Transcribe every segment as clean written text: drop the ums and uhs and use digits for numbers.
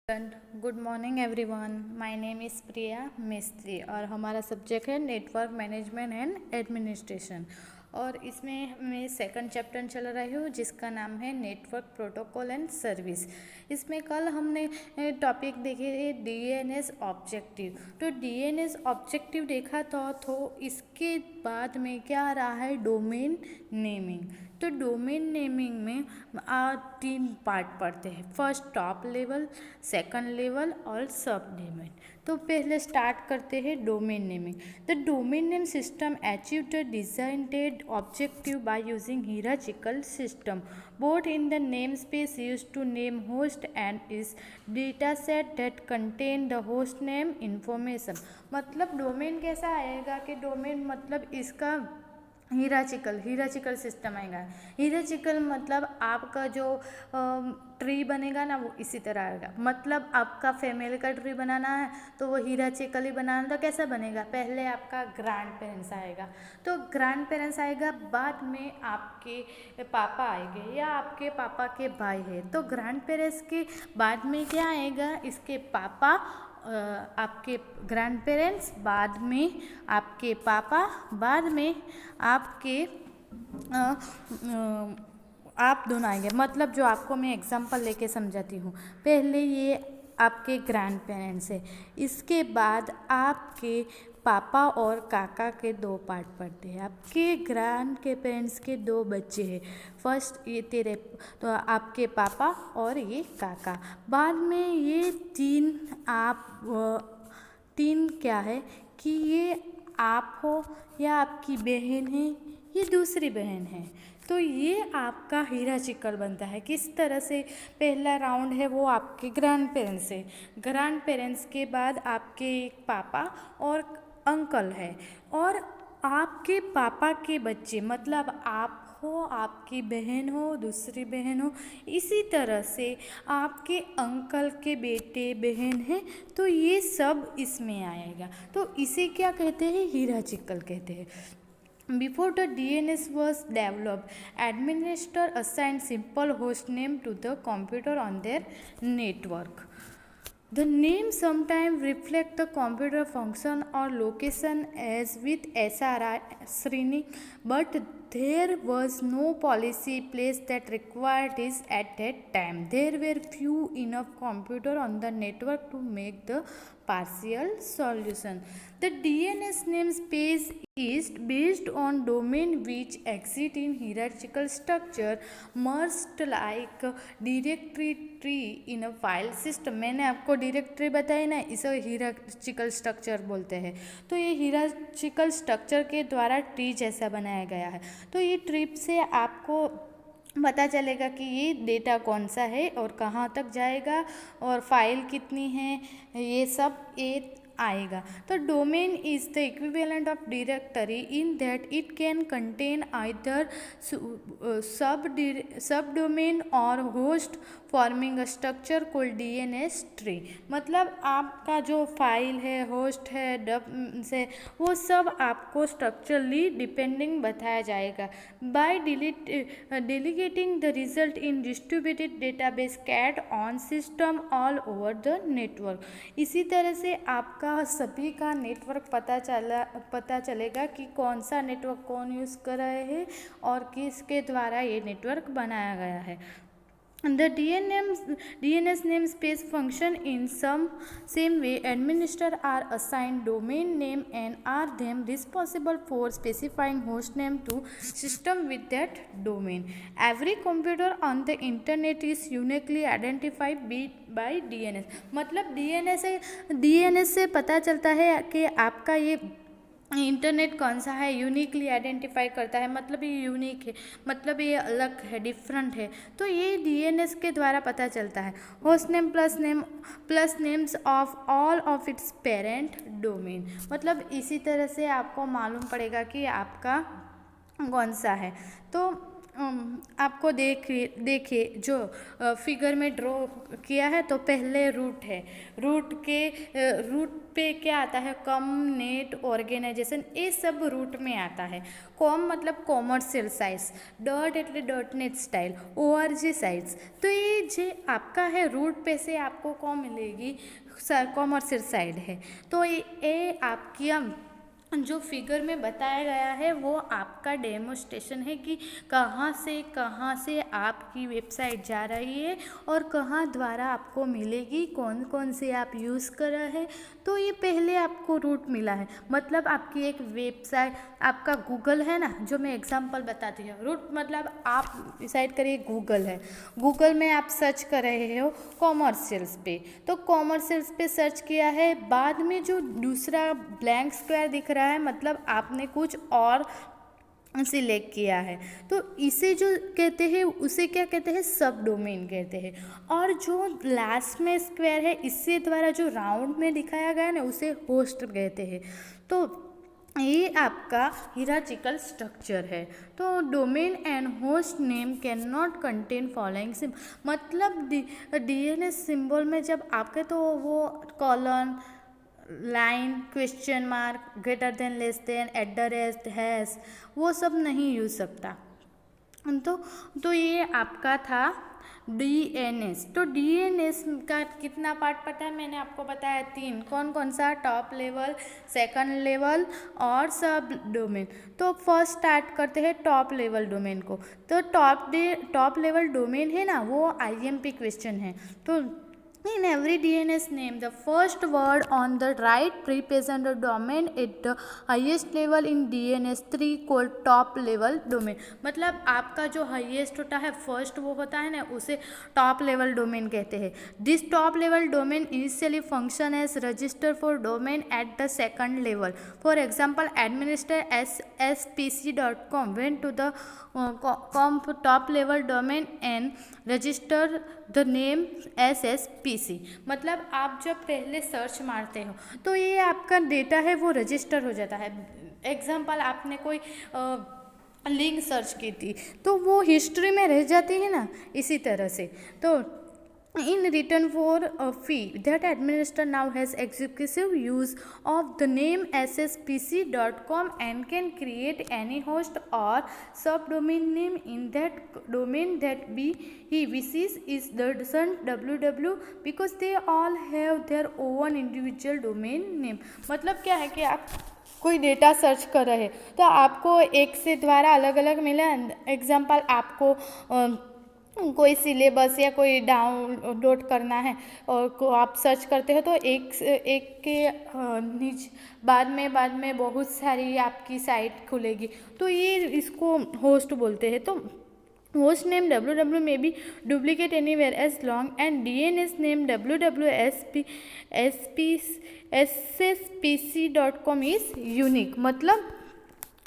Good morning everyone. My name is Priya Mistry और हमारा subject है नेटवर्क मैनेजमेंट एंड एडमिनिस्ट्रेशन। और इसमें मैं सेकंड चैप्टर चल रही हूँ जिसका नाम है नेटवर्क प्रोटोकॉल एंड सर्विस। इसमें कल हमने टॉपिक देखे डीएनएस ऑब्जेक्टिव। तो डीएनएस ऑब्जेक्टिव देखा तो इसके बाद में क्या आ रहा है, डोमेन नेमिंग। तो डोमेन नेमिंग में तीन पार्ट पढ़ते हैं, first top level, second level और सब डोमेन। तो पहले स्टार्ट करते हैं domain naming. The domain name system achieve the designed objective by using hierarchical system both in the name space use to name host and is data set that contain the host name information. मतलब domain कैसा आएगा कि domain मतलब इसका hierarchical system आएगा। Hierarchical मतलब आपका जो ट्री बनेगा ना वो इसी तरह आएगा। मतलब आपका फैमिली का ट्री बनाना है तो वो हिरार्चिकली बनाना, तो कैसा बनेगा, पहले आपका ग्रैंड पेरेंट्स आएगा, तो ग्रैंड पेरेंट्स आएगा, बाद में आपके पापा आएंगे या आपके पापा के भाई है, तो ग्रैंड पेरेंट्स के बाद में क्या आएगा, इसके पापा, आपके ग्रैंड पेरेंट्स, बाद में आपके पापा, बाद में आपके आप दोनों आएंगे। मतलब जो आपको मैं एग्जांपल लेके समझाती हूँ, पहले ये आपके ग्रैंड पेरेंट्स है, इसके बाद आपके पापा और काका के दो पार्ट पढ़ते हैं, आपके ग्रैंड के पेरेंट्स के दो बच्चे हैं, फर्स्ट ये तेरे तो आपके पापा और ये काका, बाद में ये तीन क्या है कि ये आप हो या आपकी बहन है, ये दूसरी बहन है। तो ये आपका हिरार्चिकल बनता है। किस तरह से, पहला राउंड है वो आपके ग्रैंड पेरेंट्स है, ग्रैंड पेरेंट्स के बाद आपके एक पापा और अंकल है, और आपके पापा के बच्चे, मतलब आप हो, आपकी बहन हो, दूसरी बहन हो, इसी तरह से आपके अंकल के बेटे बहन हैं, तो ये सब इसमें आएगा। तो इसे क्या कहते हैं, हिरार्चिकल कहते हैं। Before the DNS was developed, administrator assigned simple host name to the computer on their network. The name sometimes reflect the computer function or location as with SRI Srini, but there was no policy place that required this at that time. There were few enough computer on the network to make the partial solution. The DNS namespace is based on domain which exist in hierarchical structure merged like directory tree in a file system। मैंने आपको directory बताई ना, इसे hierarchical structure बोलते हैं। तो ये hierarchical structure के द्वारा ट्री जैसा बनाया गया है। तो ये ट्री से आपको पता चलेगा कि ये डेटा कौन सा है और कहाँ तक जाएगा और फाइल कितनी है, ये सब ये आएगा। तो domain is the equivalent of directory in that it can contain either सब डोमेन और host forming a structure called DNS tree. मतलब आपका जो फाइल है, होस्ट है, से वो सब आपको स्ट्रक्चरली डिपेंडिंग बताया जाएगा। By delegating the result in distributed database cat on system all over the network. इसी तरह से आपका सभी का नेटवर्क पता चलेगा कि कौन सा नेटवर्क कौन यूज़ कर रहे हैं और किसके द्वारा ये नेटवर्क बनाया गया है। The DNS namespace function in some same way. Administrators are assigned domain name and are them responsible for specifying host name to system with that domain. Every computer on the internet is uniquely identified by DNS। मतलब DNS से पता चलता है कि आपका ये internet कौन सा है, यूनिकली आइडेंटिफाई करता है। मतलब ये यूनिक है, मतलब ये अलग है, डिफरेंट है, तो ये डीएनएस के द्वारा पता चलता है। Host name plus names of all of its parent domain. मतलब इसी तरह से आपको मालूम पड़ेगा कि आपका कौन सा है। तो आपको देखिए जो फिगर में ड्रॉ किया है, तो पहले रूट है, रूट पे क्या आता है, कॉम, नेट, ऑर्गेनाइजेशन, ये सब रूट में आता है। कॉम मतलब कॉमर्शियल साइट्स, डॉट એટલે dot net style, ORG sites. तो ये जो आपका है रूट पे से आपको कौन मिलेगी, कॉमर्शियल साइट है। तो ये आपकी जो फिगर में बताया गया है वो आपका डेमोस्ट्रेशन है कि कहाँ से आपकी वेबसाइट जा रही है और कहाँ द्वारा आपको मिलेगी, कौन कौन से आप यूज़ कर रहे हैं। तो ये पहले आपको रूट मिला है, मतलब आपकी एक वेबसाइट, आपका गूगल है ना, जो मैं एग्जांपल बताती हूँ। रूट मतलब आप डिसाइड करिए गूगल है, गूगल में आप सर्च कर रहे हो कॉमर्शियल्स पे, तो कॉमर्शियल्स पे सर्च किया है, बाद में जो दूसरा ब्लैंक स्क्वायर दिख रहा है मतलब आपने कुछ और सिलेक्ट किया है, तो इसे जो कहते हैं उसे क्या कहते हैं, सब डोमेन कहते हैं। और जो लास्ट में स्क्वायर है इससे द्वारा जो राउंड में दिखाया गया ना उसे होस्ट कहते हैं। तो ये आपका हिरार्चिकल स्ट्रक्चर है। तो domain and host name can not contain following symbol, मतलब DNS सिंबल में जब आपके तो वो colon, line, question mark, greater than, less than, at the rate, hash, वो सब नहीं यूज सकता। तो ये आपका था DNS। तो DNS का कितना पार्ट पता है, मैंने आपको बताया 3, कौन कौन सा, टॉप लेवल, सेकंड लेवल और सब डोमेन। तो फर्स्ट स्टार्ट करते हैं टॉप लेवल डोमेन को। तो टॉप लेवल डोमेन है ना वो IMP क्वेश्चन है। तो in every DNS name, the first word on the right represent the domain at the highest level in DNS 3 called top level domain। मतलब आपका जो हाईएस्ट होता है फर्स्ट वो होता है ना उसे टॉप लेवल डोमेन कहते हैं। This top level domain initially function as register for domain at the second level. For example administrator SSPC.com went to the top level domain and register the name SSPC। मतलब आप जब पहले search मारते हो तो ये आपका डेटा है वो रजिस्टर हो जाता है। एग्जाम्पल आपने कोई लिंक सर्च की थी तो वो हिस्ट्री में रह जाती है ना, इसी तरह से। तो in return for a fee that administrator now has exclusive use of the name SSPC.com and can create any host or subdomain name in that domain that he wishes is the www because they all have their own individual domain name। मतलब क्या है कि आप कोई data search कर रहे हैं तो आपको एक से द्वारा अलग अलग मिला। एग्जाम्पल आपको कोई सिलेबस या कोई डाउनलोड करना है और को आप सर्च करते हो तो एक के नीचे बाद में बहुत सारी आपकी साइट खुलेगी, तो ये इसको होस्ट बोलते हैं। तो host name www may be duplicate anywhere as long and DNS name www.SSPC.com is unique। मतलब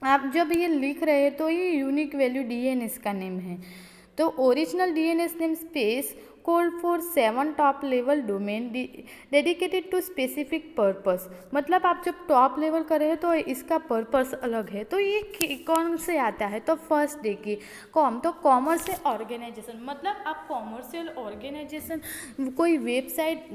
आप जब ये लिख रहे हैं तो ये यूनिक वैल्यू DNS का नेम है। तो original DNS name space code for 7 top level domain dedicated to specific purpose. मतलब आप जब टॉप लेवल कर रहे हो तो इसका पर्पस अलग है। तो ये कौन से आता है, तो फर्स्ट देखिए तो कॉमर्शियल ऑर्गेनाइजेशन, मतलब आप कॉमर्शियल ऑर्गेनाइजेशन कोई वेबसाइट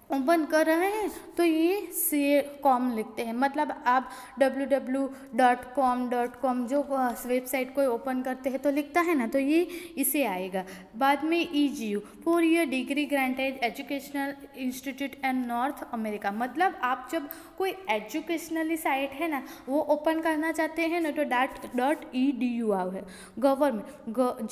ओपन कर रहे हैं तो ये से कॉम लिखते हैं। मतलब आप www.com जो वेबसाइट को ओपन करते हैं तो लिखता है ना, तो ये इसे आएगा। बाद में EGU for year degree granted educational institute and north America. मतलब आप जब कोई एजुकेशनली साइट है ना वो ओपन करना चाहते हैं ना तो .edu है। गवर्नमेंट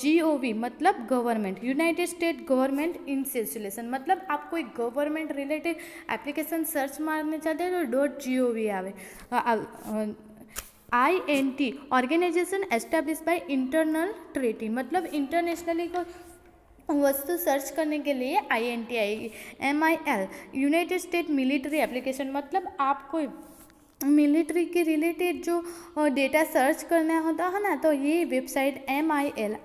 GOV मतलब government, United state government institution, मतलब आप कोई गवर्नमेंट रिलेटेड एप्लीकेशन सर्च मारने चाहते हैं तो .gov आवे। INT organisation establish by internal treaty, मतलब इंटरनेशनली को वस्तु सर्च करने के लिए INT आएगी। MIL United State military application, मतलब आपको मिलिट्री के रिलेटेड जो डेटा सर्च करना होता है ना तो ये वेबसाइट MIL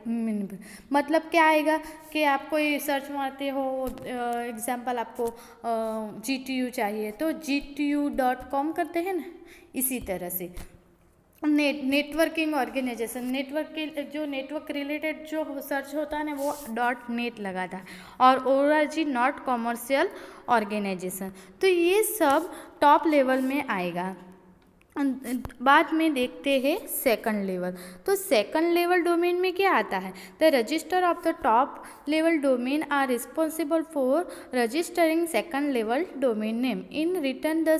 मतलब क्या आएगा कि आप कोई सर्च मारते हो, एग्जांपल आपको GTU चाहिए तो GTU.com करते हैं ना, इसी तरह से। नेटवर्किंग ऑर्गेनाइजेशन, नेटवर्क के जो नेटवर्क रिलेटेड जो सर्च होता है ना वो डॉट नेट लगाता है, और ORG नॉट कॉमर्शियल ऑर्गेनाइजेशन। तो ये सब टॉप लेवल में आएगा। बाद में देखते हैं सेकंड लेवल। तो सेकंड लेवल डोमेन में क्या आता है? The register of the top level domain are responsible for registering second level domain name in return the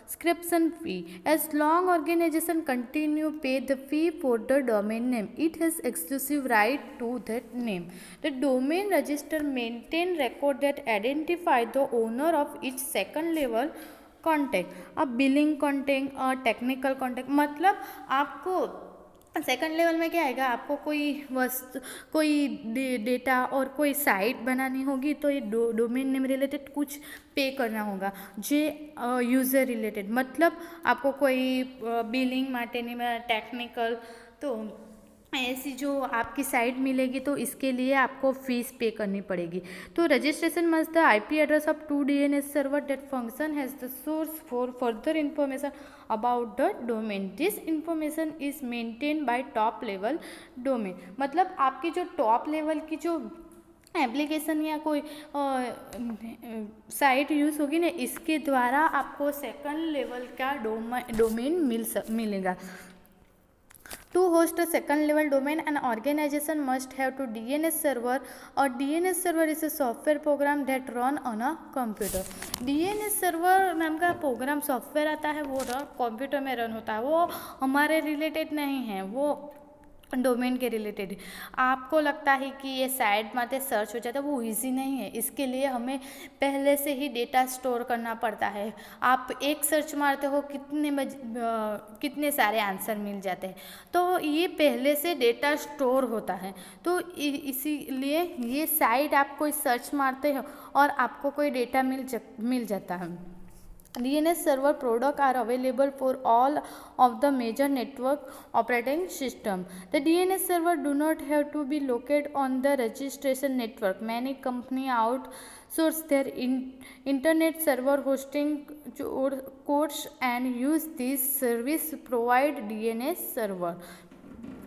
subscription fee. As long organization continue pay the fee for the domain name, it has exclusive right to that name. The domain register maintain record that identify the owner of each second level contact. अब billing contact और technical contact, मतलब आपको second level में क्या आएगा, आपको कोई data और कोई साइट बनानी होगी तो ये डोमेन नेम रिलेटेड कुछ पे करना होगा। जे यूज़र रिलेटेड, मतलब आपको कोई बिलिंग माटेनी टेक्निकल, तो ऐसी जो आपकी साइट मिलेगी तो इसके लिए आपको फीस पे करनी पड़ेगी। तो registration must the IP address of 2 DNS server that function has the source for further information about the domain. This information is maintain by top level domain. मतलब आपकी जो टॉप लेवल की जो एप्लीकेशन या कोई साइट यूज़ होगी ना, इसके द्वारा आपको सेकंड लेवल का डोमेन मिलेगा। To host a second level domain, an organization must have to DNS server, or DNS server is a software program that run on a computer. DNS server नाम का programme software आता है, वो computer में run होता है। वो हमारे रिलेटेड नहीं है, वो डोमेन के रिलेटेड। आपको लगता है कि ये साइट माते सर्च हो जाता है, वो इजी नहीं है। इसके लिए हमें पहले से ही डेटा स्टोर करना पड़ता है। आप एक सर्च मारते हो, कितने सारे आंसर मिल जाते हैं, तो ये पहले से डेटा स्टोर होता है। तो इसीलिए ये साइट आप कोई सर्च मारते हो और आपको कोई डेटा मिल जाता है। DNS server products are available for all of the major network operating system. The DNS server do not have to be located on the registration network. Many companies outsource their internet server hosting costs and use this service provide DNS server.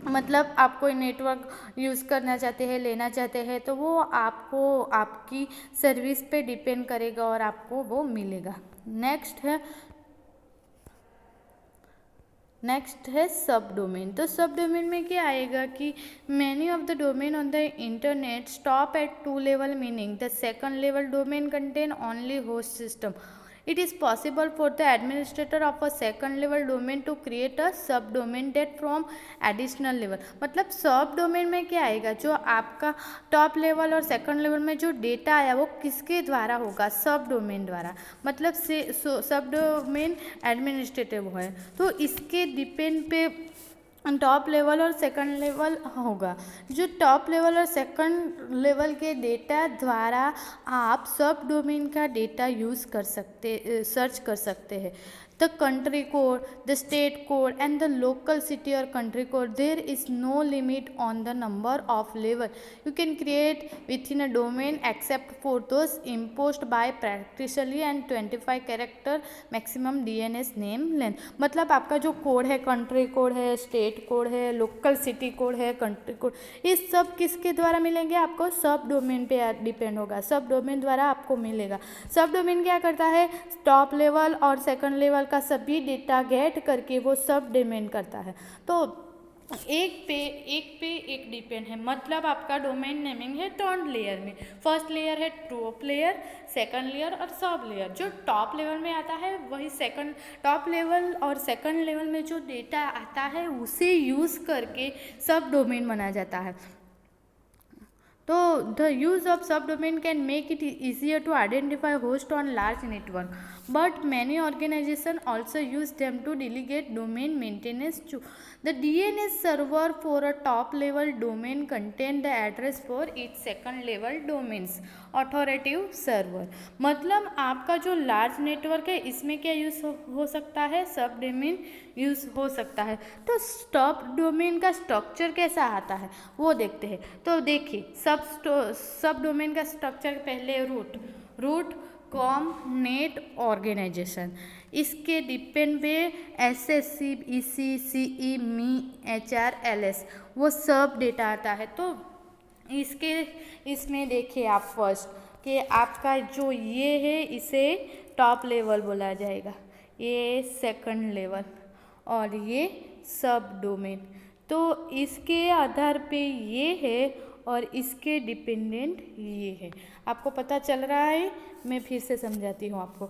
मतलब आप कोई network use करना चाहते हैं, लेना चाहते हैं, तो वो आपको आपकी सर्विस पे डिपेंड करेगा और आपको वो मिलेगा। नेक्स्ट है सब डोमेन। तो सब डोमेन में क्या आएगा कि many of the domain on the internet stop at 2 level, meaning the second level domain contain only host system. It is possible for the administrator of a second level domain to create a subdomain that from additional level। मतलब सब domain में क्या आएगा, जो आपका top level और second level में जो डेटा आया वो किसके द्वारा होगा, सब डोमेन द्वारा। मतलब सब डोमेन एडमिनिस्ट्रेटिव है, तो इसके डिपेंड पे टॉप लेवल और सेकंड लेवल होगा। जो टॉप लेवल और सेकंड लेवल के डेटा द्वारा आप सब डोमेन का डेटा यूज़ कर सकते, सर्च कर सकते हैं। The country code, the state code and the local city or country code, there is no limit on the number of level you can create within a domain except for those imposed by practically and 25 character maximum DNS name length। मतलब आपका जो code है, country code है, state code है, local city code है, country code, ये सब किसके द्वारा मिलेंगे, आपको सब डोमेन पे डिपेंड होगा, सब डोमेन द्वारा आपको मिलेगा। सब डोमेन क्या करता है, टॉप लेवल और सेकंड लेवल का सभी डेटा गेट करके वो सब डोमेन करता है। तो एक पे एक डिपेंड है। मतलब आपका डोमेन नेमिंग है टर्न लेयर में। फर्स्ट लेयर है टॉप लेयर, सेकंड लेयर और सब लेयर। जो टॉप लेवल में आता है वही सेकंड, टॉप लेवल और सेकंड लेवल में जो डेटा आता है उसे यूज़ करके सब डोमेन बनाया जाता है। तो the use of subdomain can make it easier to identify host on large network, but many organizations also use them to delegate domain maintenance to the DNS server for a top level domain contain the address for each second level domains authoritative server। मतलब आपका जो large network है इसमें क्या use हो सकता है, सब डोमेन यूज़ हो सकता है। तो टॉप डोमेन का स्ट्रक्चर कैसा आता है वो देखते हैं। तो देखिए सब डोमेन का स्ट्रक्चर, पहले रूट कॉमनेट ऑर्गेनाइजेशन। इसके डिपेंड पे SSC, EC, CE, मी, HR, LS वो सब डेटा आता है। तो इसमें देखिए आप फर्स्ट कि आपका जो ये है इसे टॉप लेवल बोला जाएगा, ये सेकंड लेवल और ये सब डोमेन। तो इसके आधार पे ये है और इसके डिपेंडेंट ये है। आपको पता चल रहा है? मैं फिर से समझाती हूँ आपको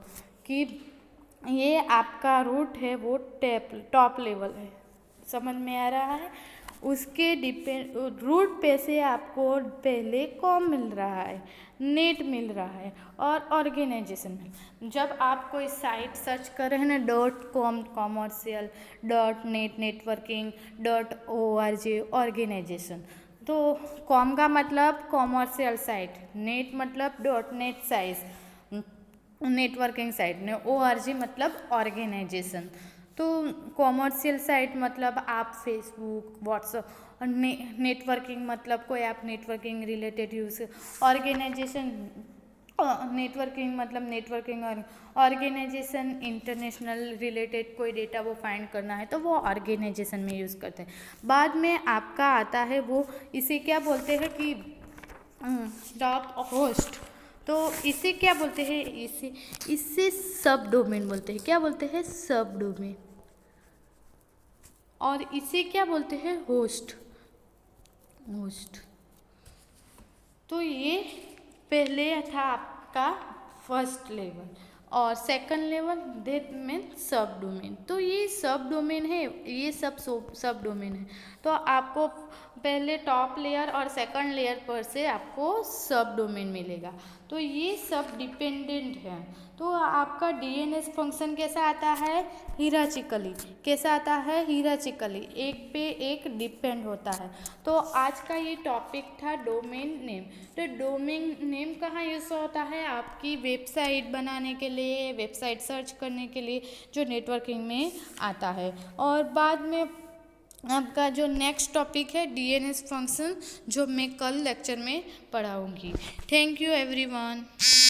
कि ये आपका रूट है वो टॉप लेवल है, समझ में आ रहा है? उसके रूट पे से आपको पहले कॉम मिल रहा है, नेट मिल रहा है और ऑर्गेनाइजेशन मिल। जब आप कोई साइट सर्च कर रहे हैं ना .com commercial, .net networking, .org organisation, तो कॉम का मतलब कॉमर्शियल साइट, नेट मतलब .net साइट नेटवर्किंग साइट ने, ORG मतलब ऑर्गेनाइजेशन। तो कॉमर्शियल साइट मतलब आप फेसबुक, व्हाट्सएप, और नेटवर्किंग मतलब कोई आप networking related use, organisation networking मतलब नेटवर्किंग और ऑर्गेनाइजेशन इंटरनेशनल रिलेटेड कोई डेटा वो फाइंड करना है तो वो ऑर्गेनाइजेशन में यूज़ करते हैं। बाद में आपका आता है वो, इसे क्या बोलते हैं कि टॉप होस्ट। तो इसे क्या बोलते हैं? इससे सब डोमेन बोलते हैं। क्या बोलते हैं? सब डोमेन। और इसे क्या बोलते हैं? होस्ट। तो ये पहले था आपका फर्स्ट लेवल और सेकंड लेवल दैट मीन सब डोमेन। तो ये सब डोमेन है, ये सब डोमेन है। तो आपको पहले टॉप लेयर और सेकंड लेयर पर से आपको सब डोमेन मिलेगा। तो ये सब डिपेंडेंट है। तो आपका DNS फंक्शन कैसा आता है? हीराचिकली। कैसा आता है? हीराचिकली, एक पे एक डिपेंड होता है। तो आज का ये टॉपिक था डोमेन नेम। तो डोमेन नेम कहाँ यूज़ होता है? आपकी वेबसाइट बनाने के लिए, वेबसाइट सर्च करने के लिए, जो नेटवर्किंग में आता है। और बाद में आपका जो नेक्स्ट टॉपिक है DNS फंक्शन, जो मैं कल लेक्चर में पढ़ाऊँगी। Thank you everyone.